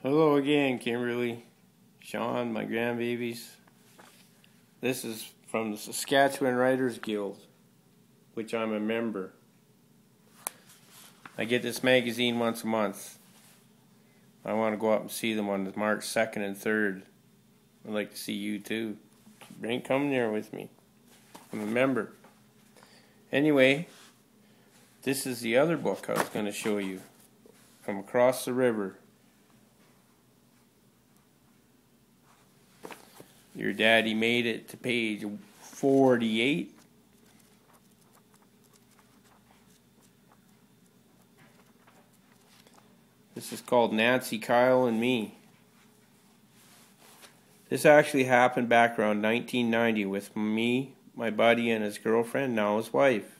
Hello again, Kimberly, Sean, my grandbabies. This is from the Saskatchewan Writers Guild, which I'm a member. I get this magazine once a month. I want to go up and see them on March 2nd and 3rd. I'd like to see you too. Come there with me. I'm a member. Anyway, this is the other book I was going to show you. From Across the River. Your daddy made it to page 48. This is called Nancy, Kyle, and Me. This actually happened back around 1990 with me, my buddy, and his girlfriend, now his wife.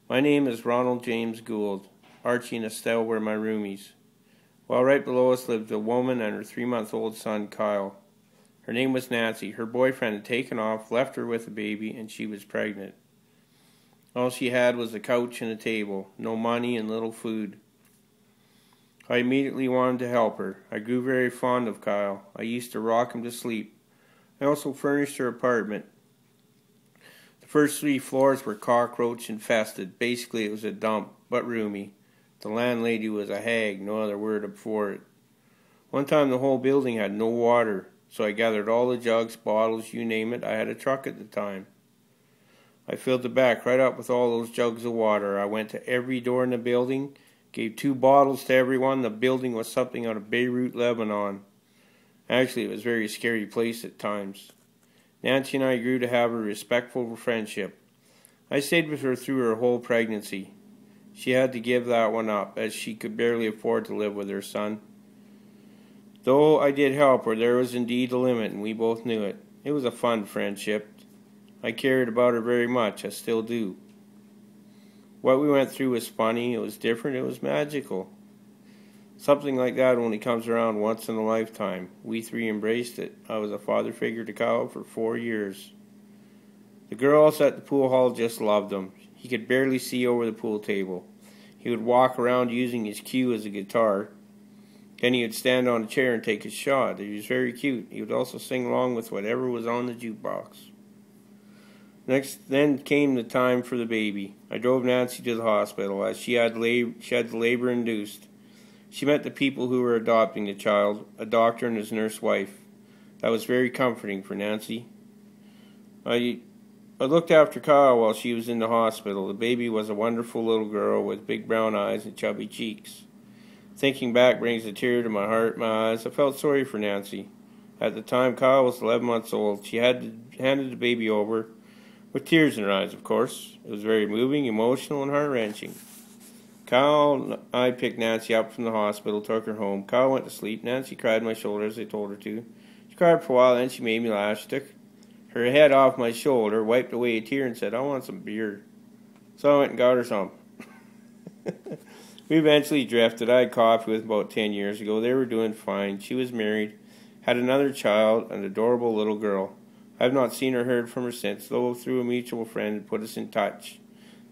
My name is Ronald James Gould. Archie and Estelle were my roomies. While right below us lived a woman and her 3-month-old son, Kyle. Her name was Nancy. Her boyfriend had taken off, left her with a baby, and she was pregnant. All she had was a couch and a table, no money and little food. I immediately wanted to help her. I grew very fond of Kyle. I used to rock him to sleep. I also furnished her apartment. The first 3 floors were cockroach infested. Basically, it was a dump, but roomy. The landlady was a hag, no other word for it. One time the whole building had no water. So I gathered all the jugs, bottles, you name it. I had a truck at the time. I filled the back right up with all those jugs of water. I went to every door in the building, gave 2 bottles to everyone. The building was something out of Beirut, Lebanon. Actually, it was a very scary place at times. Nancy and I grew to have a respectful friendship. I stayed with her through her whole pregnancy. She had to give that one up, as she could barely afford to live with her son. Though I did help her, there was indeed a limit, and we both knew it. It was a fun friendship. I cared about her very much. I still do. What we went through was funny, it was different, it was magical. Something like that only comes around once in a lifetime. We 3 embraced it. I was a father figure to Kyle for 4 years. The girls at the pool hall just loved him. He could barely see over the pool table. He would walk around using his cue as a guitar. Then he would stand on a chair and take his shot. He was very cute. He would also sing along with whatever was on the jukebox. Then came the time for the baby. I drove Nancy to the hospital as she had the labor induced. She met the people who were adopting the child, a doctor and his nurse wife. That was very comforting for Nancy. I looked after Kyle while she was in the hospital. The baby was a wonderful little girl with big brown eyes and chubby cheeks. Thinking back brings a tear to my heart, my eyes. I felt sorry for Nancy. At the time, Kyle was 11 months old. She handed the baby over, with tears in her eyes, of course. It was very moving, emotional, and heart-wrenching. Kyle and I picked Nancy up from the hospital, took her home. Kyle went to sleep. Nancy cried on my shoulder as I told her to. She cried for a while, then she made me laugh. She took her head off my shoulder, wiped away a tear, and said, "I want some beer." So I went and got her some. We eventually drifted. I had coffee with about 10 years ago. They were doing fine. She was married, had another child, an adorable little girl. I have not seen or heard from her since, though through a mutual friend put us in touch.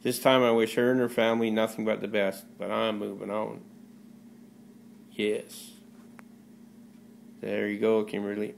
This time I wish her and her family nothing but the best, but I'm moving on. Yes. There you go, Kimberly.